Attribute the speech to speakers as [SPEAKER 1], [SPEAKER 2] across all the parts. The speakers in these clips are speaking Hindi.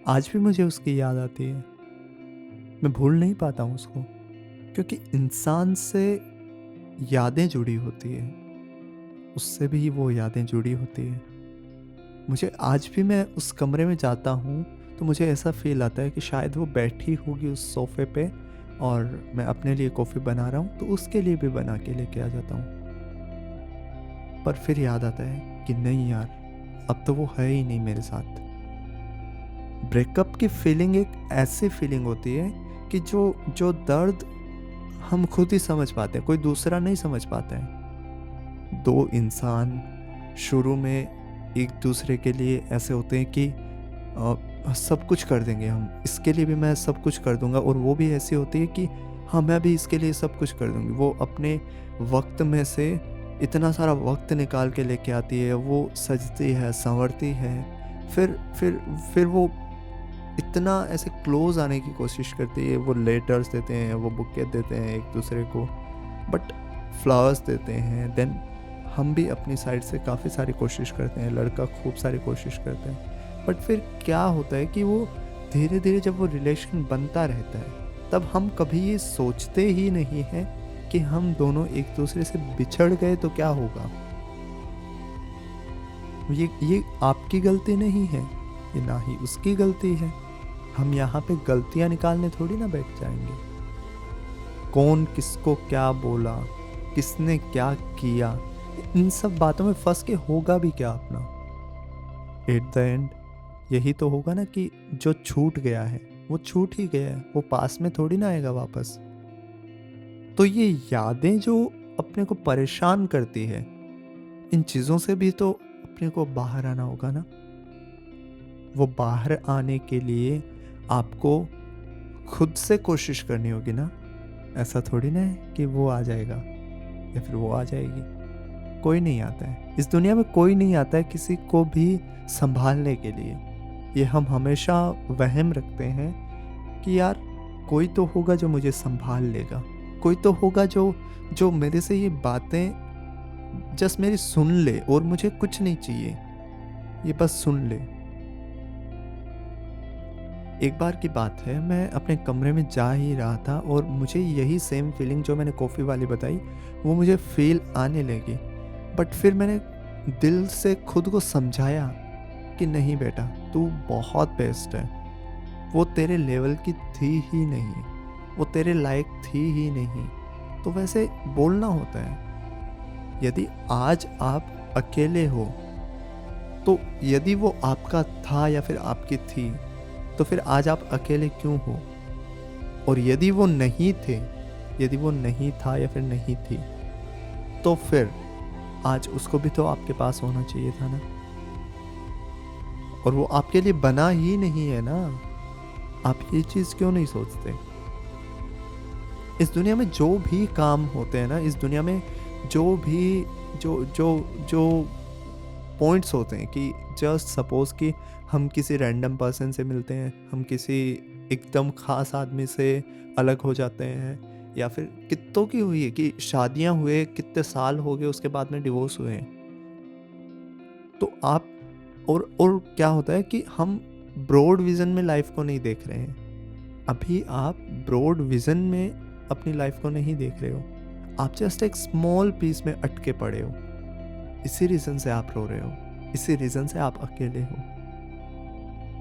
[SPEAKER 1] आज भी मुझे उसकी याद आती है। मैं भूल नहीं पाता हूँ उसको, क्योंकि इंसान से यादें जुड़ी होती है, उससे भी वो यादें जुड़ी होती है। मुझे आज भी मैं उस कमरे में जाता हूँ, तो मुझे ऐसा फ़ील आता है कि शायद वो बैठी होगी उस सोफ़े पे और मैं अपने लिए कॉफ़ी बना रहा हूँ, तो उसके लिए भी बना के लेके आ जाता हूँ। पर फिर याद आता है कि नहीं यार, अब तो वो है ही नहीं मेरे साथ। ब्रेकअप की फीलिंग एक ऐसी फीलिंग होती है कि जो जो दर्द हम खुद ही समझ पाते हैं, कोई दूसरा नहीं समझ पाता है। दो इंसान शुरू में एक दूसरे के लिए ऐसे होते हैं कि सब कुछ कर देंगे हम, इसके लिए भी मैं सब कुछ कर दूंगा, और वो भी ऐसी होती है कि हाँ, मैं भी इसके लिए सब कुछ कर दूंगी। वो अपने वक्त में से इतना सारा वक्त निकाल के लेके आती है, वो सजती है, संवरती है, फिर वो इतना ऐसे क्लोज आने की कोशिश करती है। वो लेटर्स देते हैं, वो बुके देते हैं एक दूसरे को, बट फ्लावर्स देते हैं। देन हम भी अपनी साइड से काफ़ी सारी कोशिश करते हैं, लड़का खूब सारी कोशिश करते हैं, बट फिर क्या होता है कि वो धीरे धीरे जब वो रिलेशन बनता रहता है, तब हम कभी ये सोचते ही नहीं हैं कि हम दोनों एक दूसरे से बिछड़ गए तो क्या होगा। ये आपकी गलती नहीं है, ये ना ही उसकी गलती है। हम यहाँ पे गलतियाँ निकालने थोड़ी ना बैठ जाएंगे। कौन किसको क्या बोला, किसने क्या किया, इन सब बातों में फंस के होगा भी क्या अपना। एट द एंड यही तो होगा ना कि जो छूट गया है वो छूट ही गया है, वो पास में थोड़ी ना आएगा वापस। तो ये यादें जो अपने को परेशान करती है, इन चीज़ों से भी तो अपने को बाहर आना होगा ना। वो बाहर आने के लिए आपको खुद से कोशिश करनी होगी ना। ऐसा थोड़ी ना है कि वो आ जाएगा या फिर वो आ जाएगी। कोई नहीं आता है इस दुनिया में, कोई नहीं आता है किसी को भी संभालने के लिए। ये हम हमेशा वहम रखते हैं कि यार कोई तो होगा जो मुझे संभाल लेगा, कोई तो होगा जो जो मेरे से ये बातें जस्ट मेरी सुन ले, और मुझे कुछ नहीं चाहिए, ये बस सुन ले। एक बार की बात है, मैं अपने कमरे में जा ही रहा था और मुझे यही सेम फीलिंग जो मैंने कॉफ़ी वाली बताई, वो मुझे फ़ील आने लगी। बट फिर मैंने दिल से खुद को समझाया कि नहीं बेटा, तू बहुत बेस्ट है। वो तेरे लेवल की थी ही नहीं, वो तेरे लायक थी ही नहीं। तो वैसे बोलना होता है। यदि आज आप अकेले हो, तो यदि वो आपका था या फिर आपकी थी, तो फिर आज आप अकेले क्यों हो। और यदि वो नहीं थे, यदि वो नहीं था या फिर नहीं थी, तो फिर आज उसको भी तो आपके पास होना चाहिए था ना। और वो आपके लिए बना ही नहीं है ना। आप ये चीज़ क्यों नहीं सोचते। इस दुनिया में जो भी काम होते हैं ना, इस दुनिया में जो भी जो जो जो पॉइंट्स होते हैं, कि जस्ट सपोज कि हम किसी रैंडम पर्सन से मिलते हैं, हम किसी एकदम ख़ास आदमी से अलग हो जाते हैं, या फिर कितनों की हुई है कि शादियां हुए कितने साल हो गए उसके बाद में डिवोर्स हुए हैं। तो आप और क्या होता है कि हम ब्रॉड विज़न में लाइफ को नहीं देख रहे हैं। अभी आप ब्रॉड विज़न में अपनी लाइफ को नहीं देख रहे हो, आप जस्ट एक स्मॉल पीस में अटके पड़े हो। इसी रीज़न से आप रो रहे हो, इसी रीज़न से आप अकेले हो।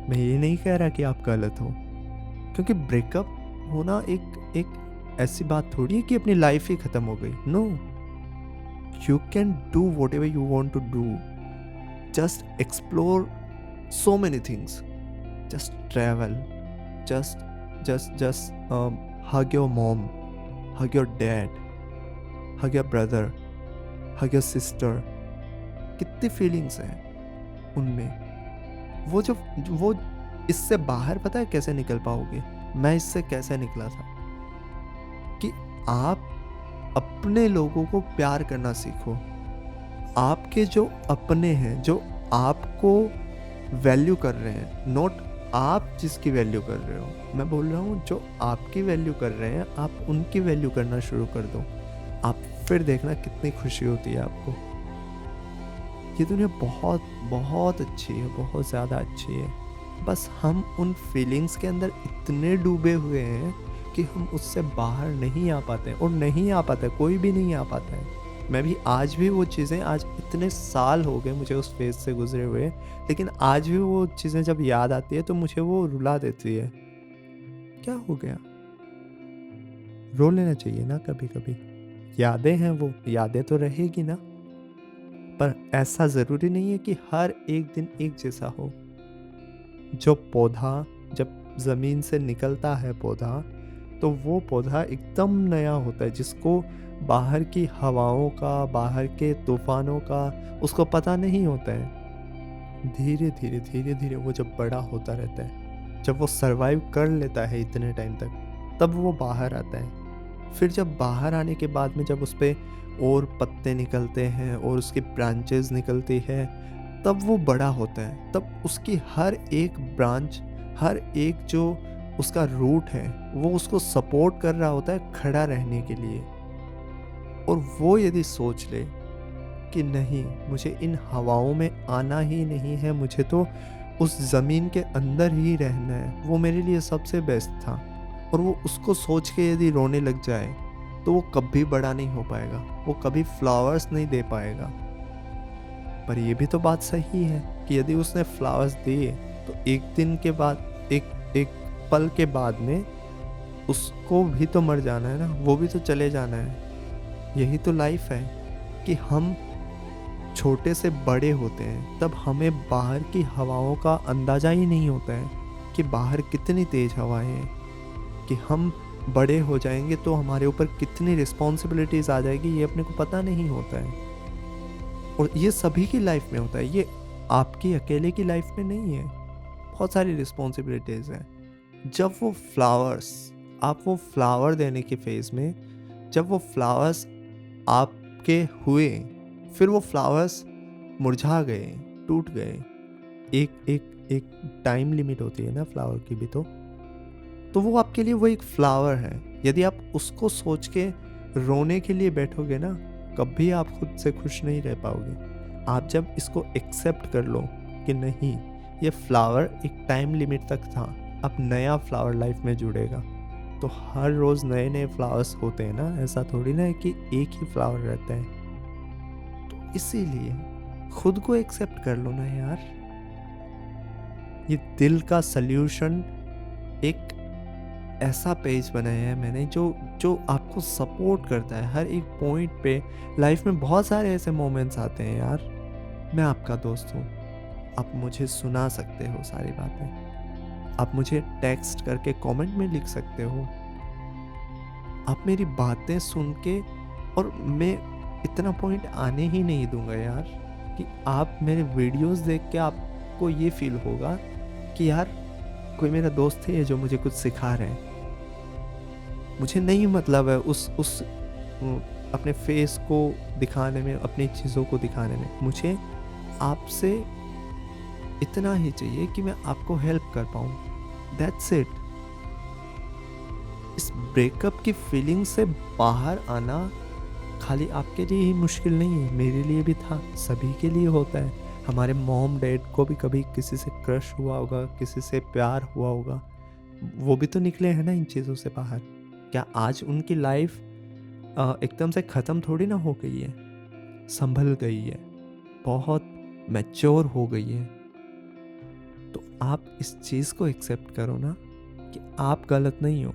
[SPEAKER 1] मैं ये नहीं कह रहा कि आप गलत हो, क्योंकि ब्रेकअप होना एक ऐसी बात थोड़ी है कि अपनी लाइफ ही ख़त्म हो गई। No, you can do whatever you want to do. Just explore so many things, just travel, just hug your mom, hug your dad, hug your brother, hug your sister। कितनी फीलिंग्स हैं उनमें। वो इससे बाहर पता है कैसे निकल पाओगे। मैं इससे कैसे निकला था कि आप अपने लोगों को प्यार करना सीखो। आपके जो अपने हैं, जो आपको वैल्यू कर रहे हैं, नॉट आप जिसकी वैल्यू कर रहे हो। मैं बोल रहा हूँ जो आपकी वैल्यू कर रहे हैं, आप उनकी वैल्यू करना शुरू कर दो। आप फिर देखना कितनी खुशी होती है आपको। ये दुनिया बहुत बहुत अच्छी है, बहुत ज़्यादा अच्छी है। बस हम उन फीलिंग्स के अंदर इतने डूबे हुए हैं कि हम उससे बाहर नहीं आ पाते, और नहीं आ पाता है, कोई भी नहीं आ पाता है। मैं भी आज भी वो चीज़ें, आज इतने साल हो गए मुझे उस फेज़ से गुज़रे हुए, लेकिन आज भी वो चीज़ें जब याद आती है तो मुझे वो रुला देती है। क्या हो गया? रो लेना चाहिए ना कभी-कभी। यादें हैं वो, यादें तो रहेगी ना। पर ऐसा ज़रूरी नहीं है कि हर एक दिन एक जैसा हो। जो पौधा जब ज़मीन से निकलता है पौधा, तो वो पौधा एकदम नया होता है, जिसको बाहर की हवाओं का, बाहर के तूफ़ानों का उसको पता नहीं होता है। धीरे-धीरे, धीरे-धीरे वो जब बड़ा होता रहता है, जब वो सर्वाइव कर लेता है इतने टाइम तक, तब वो बाहर आता है। फिर जब बाहर आने के बाद में जब उस पे और पत्ते निकलते हैं और उसकी ब्रांचेज़ निकलती है, तब वो बड़ा होता है। तब उसकी हर एक ब्रांच, हर एक जो उसका रूट है, वो उसको सपोर्ट कर रहा होता है खड़ा रहने के लिए। और वो यदि सोच ले कि नहीं, मुझे इन हवाओं में आना ही नहीं है, मुझे तो उस ज़मीन के अंदर ही रहना है, वो मेरे लिए सबसे बेस्ट था, और वो उसको सोच के यदि रोने लग जाए, तो वो कभी बड़ा नहीं हो पाएगा, वो कभी फ्लावर्स नहीं दे पाएगा। पर ये भी तो बात सही है कि यदि उसने फ्लावर्स दिए, तो एक दिन के बाद, एक एक पल के बाद में उसको भी तो मर जाना है ना, वो भी तो चले जाना है। यही तो लाइफ है कि हम छोटे से बड़े होते हैं, तब हमें बाहर की हवाओं का अंदाज़ा ही नहीं होता है कि बाहर कितनी तेज़ हवाएं हैं, कि हम बड़े हो जाएंगे तो हमारे ऊपर कितनी रिस्पॉन्सिबिलिटीज़ आ जाएगी, ये अपने को पता नहीं होता है। और ये सभी की लाइफ में होता है, ये आपकी अकेले की लाइफ में नहीं है। बहुत सारी रिस्पॉन्सिबिलिटीज़ हैं। जब वो फ्लावर्स, आप वो फ्लावर देने के फेज़ में, जब वो फ्लावर्स आपके हुए, फिर वो फ्लावर्स मुरझा गए, टूट गए। एक एक एक टाइम लिमिट होती है ना फ्लावर की भी तो वो आपके लिए वो एक फ्लावर है। यदि आप उसको सोच के रोने के लिए बैठोगे ना, कभी आप खुद से खुश नहीं रह पाओगे। आप जब इसको एक्सेप्ट कर लो कि नहीं, ये फ्लावर एक टाइम लिमिट तक था, अब नया फ्लावर लाइफ में जुड़ेगा, तो हर रोज़ नए नए फ्लावर्स होते हैं ना, ऐसा थोड़ी ना है कि एक ही फ्लावर रहता है। तो इसीलिए खुद को एक्सेप्ट कर लो ना यार। ये दिल का सल्यूशन एक ऐसा पेज बनाया है मैंने जो जो आपको सपोर्ट करता है हर एक पॉइंट पे। लाइफ में बहुत सारे ऐसे मोमेंट्स आते हैं यार, मैं आपका दोस्त हूँ, आप मुझे सुना सकते हो सारी बातें, आप मुझे टेक्स्ट करके कमेंट में लिख सकते हो, आप मेरी बातें सुन के, और मैं इतना पॉइंट आने ही नहीं दूंगा यार कि आप मेरे वीडियोस देख के आपको ये फील होगा कि यार कोई मेरा दोस्त है जो मुझे कुछ सिखा रहे हैं। मुझे नहीं मतलब है उस अपने फेस को दिखाने में, अपनी चीज़ों को दिखाने में। मुझे आपसे इतना ही चाहिए कि मैं आपको हेल्प कर पाऊँ, दैट्स इट। इस ब्रेकअप की फीलिंग से बाहर आना खाली आपके लिए ही मुश्किल नहीं है, मेरे लिए भी था, सभी के लिए होता है। हमारे मॉम डैड को भी कभी किसी से क्रश हुआ होगा, किसी से प्यार हुआ होगा, वो भी तो निकले हैं ना इन चीज़ों से बाहर। क्या आज उनकी लाइफ एकदम से ख़त्म थोड़ी ना हो गई है, संभल गई है, बहुत मैच्योर हो गई है। तो आप इस चीज़ को एक्सेप्ट करो ना कि आप गलत नहीं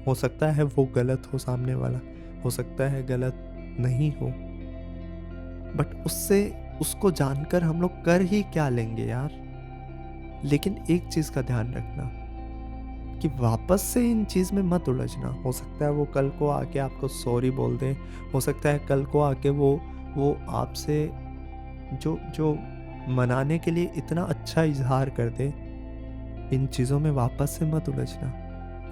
[SPEAKER 1] हो सकता है वो गलत हो, सामने वाला हो सकता है गलत नहीं हो, बट उसको जानकर हम लोग कर ही क्या लेंगे यार। लेकिन एक चीज़ का ध्यान रखना कि वापस से इन चीज़ में मत उलझना। हो सकता है वो कल को आके आपको सॉरी बोल दे, हो सकता है कल को आके वो आपसे जो मनाने के लिए इतना अच्छा इजहार कर दे। इन चीज़ों में वापस से मत उलझना।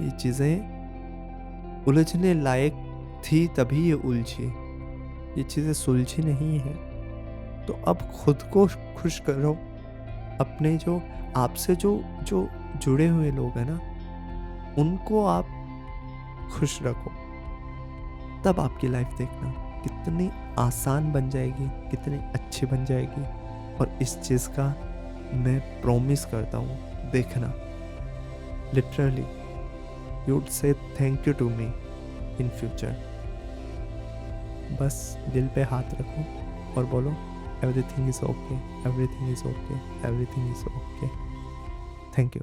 [SPEAKER 1] ये चीज़ें उलझने लायक थी तभी ये उलझी, ये चीज़ें सुलझी नहीं है। तो अब खुद को खुश करो, अपने जो आपसे जो जुड़े हुए लोग हैं ना, उनको आप खुश रखो, तब आपकी लाइफ देखना कितनी आसान बन जाएगी, कितनी अच्छी बन जाएगी। और इस चीज़ का मैं प्रॉमिस करता हूँ, देखना literally you would say thank you to me in future. बस दिल पे हाथ रखो और बोलो everything is okay, everything is okay, everything is okay. Thank you.